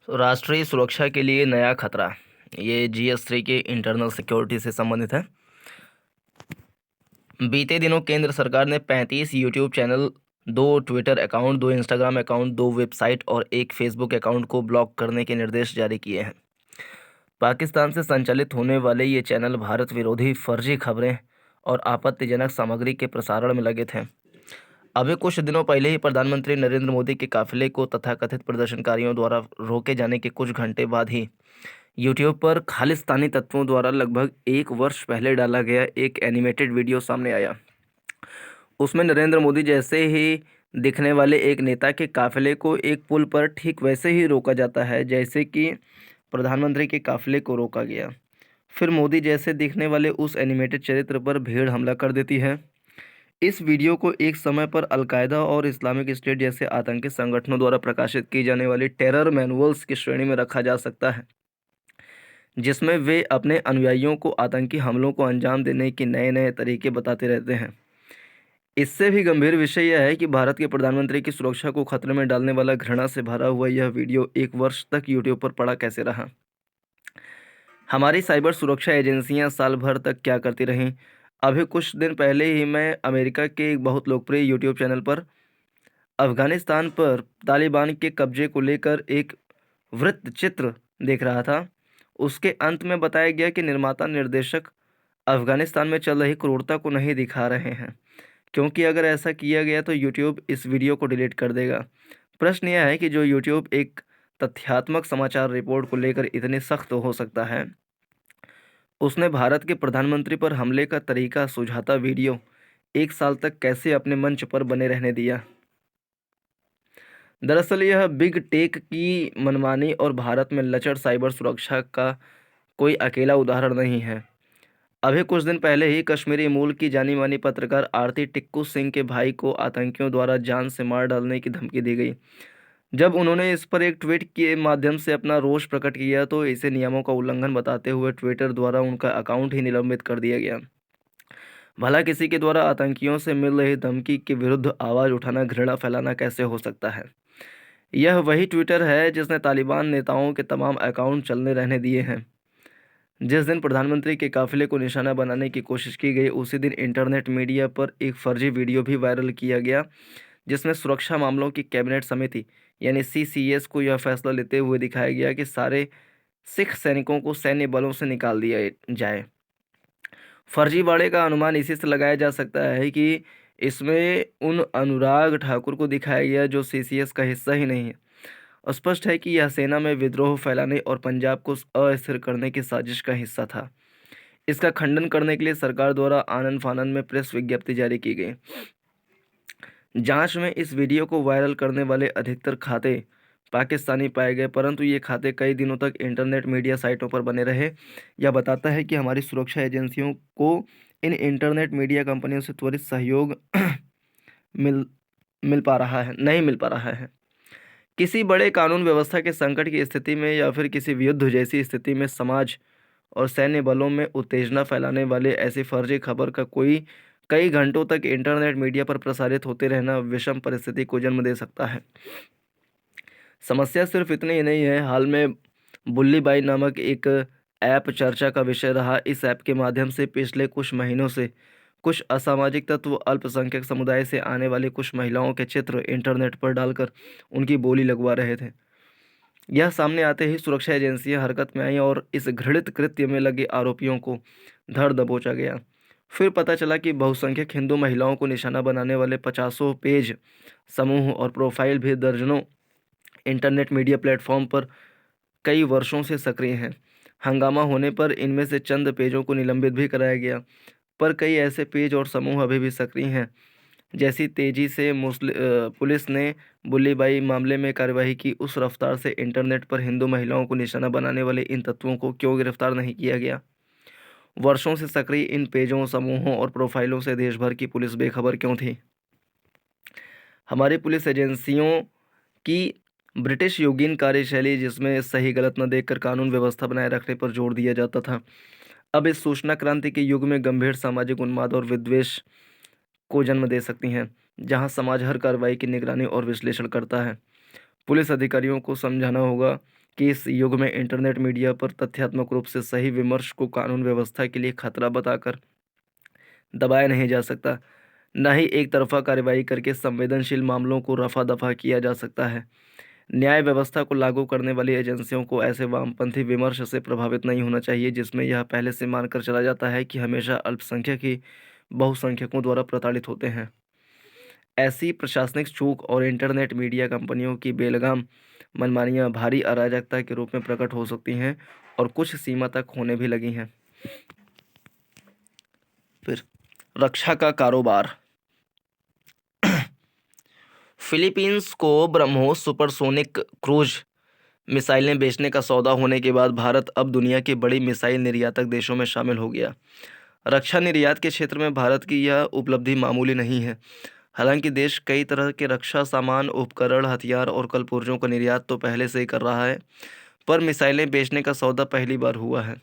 तो राष्ट्रीय सुरक्षा के लिए नया खतरा। ये GS3 के इंटरनल सिक्योरिटी से संबंधित है। बीते दिनों केंद्र सरकार ने 35 YouTube channel, 2 Twitter account, 2 Instagram account, 2 website और 1 फेसबुक अकाउंट को ब्लॉक करने के निर्देश जारी किए हैं। पाकिस्तान से संचालित होने वाले ये चैनल भारत विरोधी फर्जी खबरें और आपत्तिजनक सामग्री के प्रसारण में लगे थे। अभी कुछ दिनों पहले ही प्रधानमंत्री नरेंद्र मोदी के काफिले को तथाकथित प्रदर्शनकारियों द्वारा रोके जाने के कुछ घंटे बाद ही यूट्यूब पर खालिस्तानी तत्वों द्वारा लगभग 1 वर्ष पहले डाला गया एक एनिमेटेड वीडियो सामने आया। उसमें नरेंद्र मोदी जैसे ही दिखने वाले एक नेता के काफिले को एक पुल पर ठीक वैसे ही रोका जाता है जैसे कि प्रधानमंत्री के काफिले को रोका गया। फिर मोदी जैसे दिखने वाले उस एनिमेटेड चरित्र पर भीड़ हमला कर देती है। इस वीडियो को एक समय पर अलकायदा और इस्लामिक स्टेट जैसे आतंकी संगठनों द्वारा प्रकाशित की जाने वाली टेरर मैनुअल्स की श्रेणी में रखा जा सकता है, जिसमें वे अपने अनुयायियों को आतंकी हमलों को अंजाम देने के नए नए तरीके बताते रहते हैं। इससे भी गंभीर विषय यह है कि भारत के प्रधानमंत्री की सुरक्षा को खतरे में डालने वाला घृणा से भरा हुआ यह वीडियो 1 वर्ष तक यूट्यूब पर पड़ा कैसे रहा। हमारी साइबर सुरक्षा एजेंसियां साल भर तक क्या करती रहीं। अभी कुछ दिन पहले ही मैं अमेरिका के एक बहुत लोकप्रिय यूट्यूब चैनल पर अफगानिस्तान पर तालिबान के कब्जे को लेकर एक वृत्त चित्र देख रहा था। उसके अंत में बताया गया कि निर्माता निर्देशक अफगानिस्तान में चल रही क्रूरता को नहीं दिखा रहे हैं, क्योंकि अगर ऐसा किया गया तो यूट्यूब इस वीडियो को डिलीट कर देगा। प्रश्न यह है कि जो यूट्यूब एक तथ्यात्मक समाचार रिपोर्ट को लेकर इतनी सख्त हो सकता है, उसने भारत के प्रधानमंत्री पर हमले का तरीका सुझाता वीडियो 1 साल तक कैसे अपने मंच पर बने रहने दिया। दरअसल यह बिग टेक की मनमानी और भारत में लचर साइबर सुरक्षा का कोई अकेला उदाहरण नहीं है। अभी कुछ दिन पहले ही कश्मीरी मूल की जानी मानी पत्रकार आरती टिक्कू सिंह के भाई को आतंकियों द्वारा जान से मार डालने की धमकी दी गई। जब उन्होंने इस पर एक ट्वीट के माध्यम से अपना रोष प्रकट किया तो इसे नियमों का उल्लंघन बताते हुए ट्विटर द्वारा उनका अकाउंट ही निलंबित कर दिया गया। भला किसी के द्वारा आतंकियों से मिल रही धमकी के विरुद्ध आवाज़ उठाना घृणा फैलाना कैसे हो सकता है। यह वही ट्विटर है जिसने तालिबान नेताओं के तमाम अकाउंट चलने रहने दिए हैं। जिस दिन प्रधानमंत्री के काफिले को निशाना बनाने की कोशिश की गई, उसी दिन इंटरनेट मीडिया पर एक फर्जी वीडियो भी वायरल किया गया, जिसमें सुरक्षा मामलों की कैबिनेट समिति यानी CCS को यह फैसला लेते हुए दिखाया गया कि सारे सिख सैनिकों को सैन्य बलों से निकाल दिया जाए। फर्जीवाड़े का अनुमान इसी से लगाया जा सकता है कि इसमें उन अनुराग ठाकुर को दिखाया गया जो CCS का हिस्सा ही नहीं है। स्पष्ट है कि यह सेना में विद्रोह फैलाने और पंजाब को अस्थिर करने की साजिश का हिस्सा था। इसका खंडन करने के लिए सरकार द्वारा आनन फानन में प्रेस विज्ञप्ति जारी की गई। जांच में इस वीडियो को वायरल करने वाले अधिकतर खाते पाकिस्तानी पाए गए, परंतु ये खाते कई दिनों तक इंटरनेट मीडिया साइटों पर बने रहे। यह बताता है कि हमारी सुरक्षा एजेंसियों को इन इंटरनेट मीडिया कंपनियों से त्वरित सहयोग मिल मिल पा रहा है नहीं मिल पा रहा है। किसी बड़े कानून व्यवस्था के संकट की स्थिति में या फिर किसी युद्ध जैसी स्थिति में समाज और सैन्य बलों में उत्तेजना फैलाने वाले ऐसी फर्जी खबर का कई घंटों तक इंटरनेट मीडिया पर प्रसारित होते रहना विषम परिस्थिति को जन्म दे सकता है। समस्या सिर्फ इतनी ही नहीं है। हाल में बुल्ली बाई नामक एक ऐप चर्चा का विषय रहा। इस ऐप के माध्यम से पिछले कुछ महीनों से कुछ असामाजिक तत्व अल्पसंख्यक समुदाय से आने वाली कुछ महिलाओं के चित्र इंटरनेट पर डालकर उनकी बोली लगवा रहे थे। यह सामने आते ही सुरक्षा एजेंसियां हरकत में आईं और इस घृणित कृत्य में लगे आरोपियों को धर दबोचा गया। फिर पता चला कि बहुसंख्यक हिंदू महिलाओं को निशाना बनाने वाले 50 पेज समूह और प्रोफाइल भी दर्जनों इंटरनेट मीडिया प्लेटफॉर्म पर कई वर्षों से सक्रिय हैं। हंगामा होने पर इनमें से चंद पेजों को निलंबित भी कराया गया, पर कई ऐसे पेज और समूह अभी भी सक्रिय हैं। जैसी तेजी से पुलिस ने बुल्लीबाई मामले में कार्यवाही की, उस रफ्तार से इंटरनेट पर हिंदू महिलाओं को निशाना बनाने वाले इन तत्वों को क्यों गिरफ्तार नहीं किया गया। वर्षों से सक्रिय इन पेजों, समूहों और प्रोफाइलों से देश भर की पुलिस बेखबर क्यों थी। हमारी पुलिस एजेंसियों की ब्रिटिश योगीन कार्यशैली, जिसमें सही गलत न देखकर कानून व्यवस्था बनाए रखने पर जोर दिया जाता था, अब इस सूचना क्रांति के युग में गंभीर सामाजिक उन्माद और विद्वेष को जन्म दे सकती हैं, जहां समाज हर कार्रवाई की निगरानी और विश्लेषण करता है। पुलिस अधिकारियों को समझाना होगा कि इस युग में इंटरनेट मीडिया पर तथ्यात्मक रूप से सही विमर्श को कानून व्यवस्था के लिए खतरा बताकर दबाया नहीं जा सकता। न ही एक तरफा कार्रवाई करके संवेदनशील मामलों को रफा दफा किया जा सकता है। न्याय व्यवस्था को लागू करने वाली एजेंसियों को ऐसे वामपंथी विमर्श से प्रभावित नहीं होना चाहिए जिसमें यह पहले से मानकर चला जाता है कि हमेशा अल्पसंख्यक ही बहुसंख्यकों द्वारा प्रताड़ित होते हैं। ऐसी प्रशासनिक चूक और इंटरनेट मीडिया कंपनियों की बेलगाम मनमानियां भारी अराजकता के रूप में प्रकट हो सकती हैं और कुछ सीमा तक होने भी लगी हैं। फिर रक्षा का कारोबार। फिलीपींस को ब्रह्मोस सुपरसोनिक क्रूज मिसाइलें बेचने का सौदा होने के बाद भारत अब दुनिया की बड़ी मिसाइल निर्यातक देशों में शामिल हो गया। रक्षा निर्यात के क्षेत्र में भारत की यह उपलब्धि मामूली नहीं है। हालांकि देश कई तरह के रक्षा सामान, उपकरण, हथियार और कलपुर्जों का निर्यात तो पहले से ही कर रहा है, पर मिसाइलें बेचने का सौदा पहली बार हुआ है।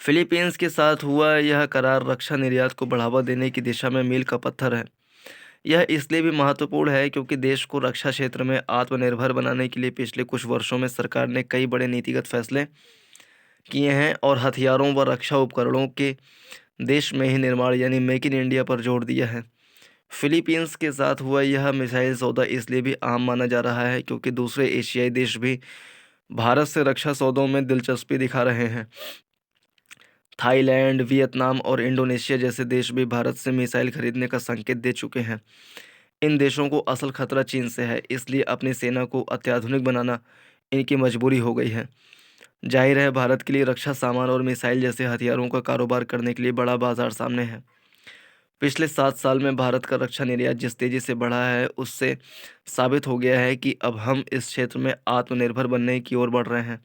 फिलीपींस के साथ हुआ यह करार रक्षा निर्यात को बढ़ावा देने की दिशा में मील का पत्थर है। यह इसलिए भी महत्वपूर्ण है क्योंकि देश को रक्षा क्षेत्र में आत्मनिर्भर बनाने के लिए पिछले कुछ वर्षों में सरकार ने कई बड़े नीतिगत फैसले किए हैं और हथियारों व रक्षा उपकरणों के देश में ही निर्माण यानी मेक इन इंडिया पर जोर दिया है। फिलीपींस के साथ हुआ यह मिसाइल सौदा इसलिए भी आम माना जा रहा है क्योंकि दूसरे एशियाई देश भी भारत से रक्षा सौदों में दिलचस्पी दिखा रहे हैं। थाईलैंड, वियतनाम और इंडोनेशिया जैसे देश भी भारत से मिसाइल खरीदने का संकेत दे चुके हैं। इन देशों को असल खतरा चीन से है, इसलिए अपनी सेना को अत्याधुनिक बनाना इनकी मजबूरी हो गई है। जाहिर है भारत के लिए रक्षा सामान और मिसाइल जैसे हथियारों का कारोबार करने के लिए बड़ा बाजार सामने है। पिछले 7 साल में भारत का रक्षा निर्यात जिस तेजी से बढ़ा है उससे साबित हो गया है कि अब हम इस क्षेत्र में आत्मनिर्भर बनने की ओर बढ़ रहे हैं।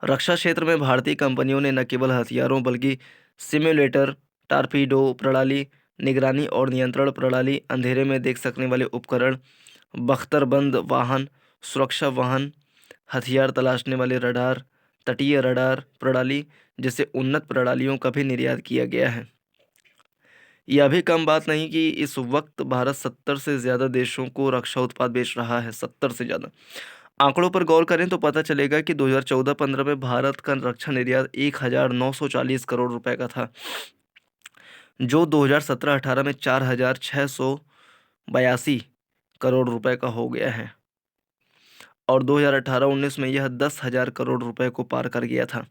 रक्षा क्षेत्र में भारतीय कंपनियों ने न केवल हथियारों बल्कि सिम्युलेटर, टारपीडो प्रणाली, निगरानी और नियंत्रण प्रणाली, अंधेरे में देख सकने वाले उपकरण, बख्तरबंद वाहन, सुरक्षा वाहन, हथियार तलाशने वाले रडार, तटीय रडार प्रणाली जैसे उन्नत प्रणालियों का भी निर्यात किया गया है। यह भी कम बात नहीं कि इस वक्त भारत 70 से ज़्यादा देशों को रक्षा उत्पाद बेच रहा है। 70 से ज़्यादा आंकड़ों पर गौर करें तो पता चलेगा कि 2014-15 में भारत का रक्षा निर्यात 1940 करोड़ रुपए का था, जो 2017-18 में 4682 करोड़ रुपए का हो गया है और 2018-19 में यह 10,000 करोड़ रुपए को पार कर गया था।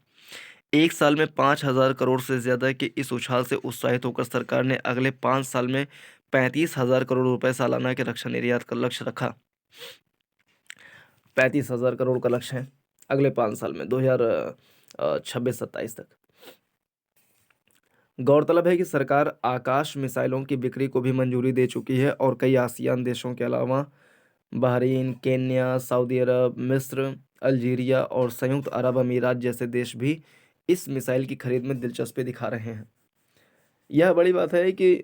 एक साल में 5,000 करोड़ से ज़्यादा के इस उछाल से उत्साहित होकर सरकार ने अगले 5 साल में 35,000 करोड़ रुपए सालाना के रक्षा निर्यात का लक्ष्य रखा। 35,000 करोड़ का लक्ष्य है अगले 5 साल में 2026-27 तक। गौरतलब है कि सरकार आकाश मिसाइलों की बिक्री को भी मंजूरी दे चुकी है और कई आसियान देशों के अलावा बहरीन, केन्या, सऊदी अरब, मिस्र, अल्जीरिया और संयुक्त अरब अमीरात जैसे देश भी इस मिसाइल की खरीद में दिलचस्पी दिखा रहे हैं। यह बड़ी बात है कि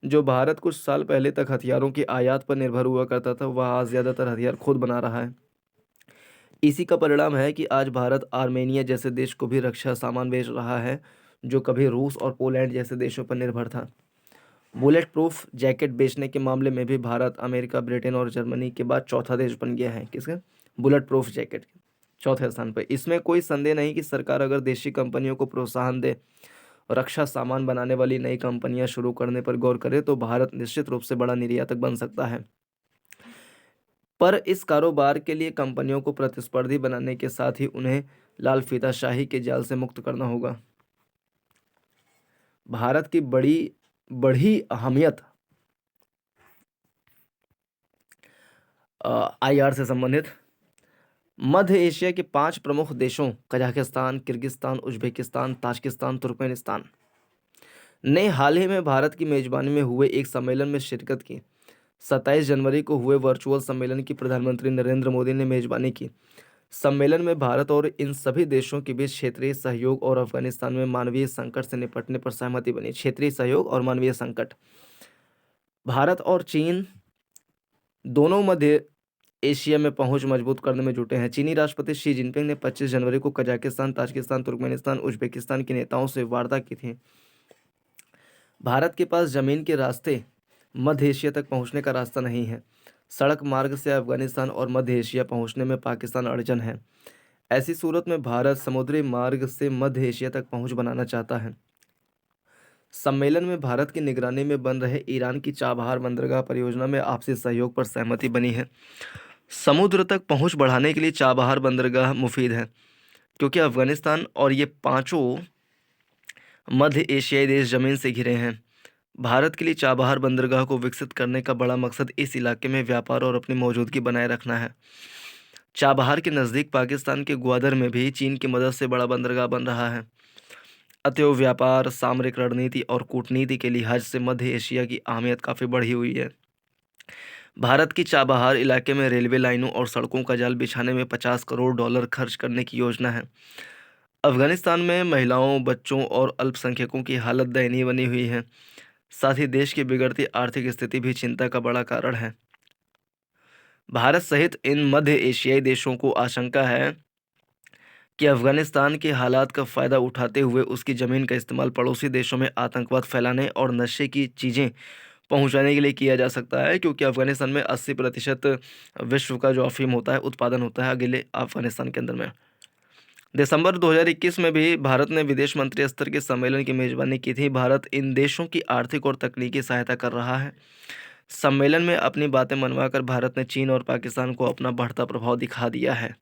जो भारत कुछ साल पहले तक हथियारों की आयात पर निर्भर हुआ करता था वह आज ज़्यादातर हथियार खुद बना रहा है। इसी का परिणाम है कि आज भारत आर्मेनिया जैसे देश को भी रक्षा सामान बेच रहा है जो कभी रूस और पोलैंड जैसे देशों पर निर्भर था। बुलेट प्रूफ जैकेट बेचने के मामले में भी भारत अमेरिका, ब्रिटेन और जर्मनी के बाद चौथा देश बन गया है। किसका? बुलेट प्रूफ जैकेट चौथे स्थान पर। इसमें कोई संदेह नहीं कि सरकार अगर देशी कंपनियों को प्रोत्साहन दे, रक्षा सामान बनाने वाली नई कंपनियां शुरू करने पर गौर करे तो भारत निश्चित रूप से बड़ा निर्यातक बन सकता है। पर इस कारोबार के लिए कंपनियों को प्रतिस्पर्धी बनाने के साथ ही उन्हें लाल फीताशाही के जाल से मुक्त करना होगा। भारत की बढ़ी अहमियत आईआर से संबंधित मध्य एशिया के 5 प्रमुख देशों Kazakhstan, Kyrgyzstan, Uzbekistan, Tajikistan, Turkmenistan ने हाल ही में भारत की मेजबानी में हुए एक सम्मेलन में शिरकत की। 27 जनवरी को हुए वर्चुअल सम्मेलन की प्रधानमंत्री नरेंद्र मोदी ने मेजबानी की। सम्मेलन में भारत और इन सभी देशों के बीच क्षेत्रीय सहयोग और अफगानिस्तान में मानवीय संकट से निपटने पर सहमति बनी। क्षेत्रीय सहयोग और मानवीय संकट। भारत और चीन दोनों मध्य एशिया में पहुंच मजबूत करने में जुटे हैं। चीनी राष्ट्रपति शी जिनपिंग ने 25 जनवरी को कजाकिस्तान, ताजिकिस्तान, तुर्कमेनिस्तान, उज्बेकिस्तान के नेताओं से वार्ता की थी। भारत के पास जमीन के रास्ते मध्य एशिया तक पहुंचने का रास्ता नहीं है। सड़क मार्ग से अफगानिस्तान और मध्य एशिया पहुंचने में पाकिस्तान अड़चन है। ऐसी सूरत में भारत समुद्री मार्ग से मध्य एशिया तक पहुंच बनाना चाहता है। सम्मेलन में भारत की निगरानी में बन रहे ईरान की चाबहार बंदरगाह परियोजना में आपसी सहयोग पर सहमति बनी है। समुद्र तक पहुंच बढ़ाने के लिए चाबहार बंदरगाह मुफीद है, क्योंकि अफगानिस्तान और ये पांचों मध्य एशियाई देश जमीन से घिरे हैं। भारत के लिए चाबहार बंदरगाह को विकसित करने का बड़ा मकसद इस इलाके में व्यापार और अपनी मौजूदगी बनाए रखना है। चाबहार के नज़दीक पाकिस्तान के ग्वादर में भी चीन की मदद से बड़ा बंदरगाह बन रहा है। अतएव व्यापार, सामरिक रणनीति और कूटनीति के लिहाज से मध्य एशिया की अहमियत काफ़ी बढ़ी हुई है। भारत की चाबहार इलाके में रेलवे लाइनों और सड़कों का जाल बिछाने में $50 करोड़ खर्च करने की योजना है। अफगानिस्तान में महिलाओं, बच्चों और अल्पसंख्यकों की हालत दयनीय बनी हुई है। साथ ही देश की बिगड़ती आर्थिक स्थिति भी चिंता का बड़ा कारण है। भारत सहित इन मध्य एशियाई देशों को आशंका है कि अफगानिस्तान के हालात का फ़ायदा उठाते हुए उसकी ज़मीन का इस्तेमाल पड़ोसी देशों में आतंकवाद फैलाने और नशे की चीज़ें पहुंचाने के लिए किया जा सकता है, क्योंकि अफगानिस्तान में 80% विश्व का जो अफीम होता है उत्पादन होता है अकेले अफगानिस्तान के अंदर में। दिसंबर 2021 में भी भारत ने विदेश मंत्री स्तर के सम्मेलन की मेज़बानी की थी। भारत इन देशों की आर्थिक और तकनीकी सहायता कर रहा है। सम्मेलन में अपनी बातें मनवाकर भारत ने चीन और पाकिस्तान को अपना बढ़ता प्रभाव दिखा दिया है।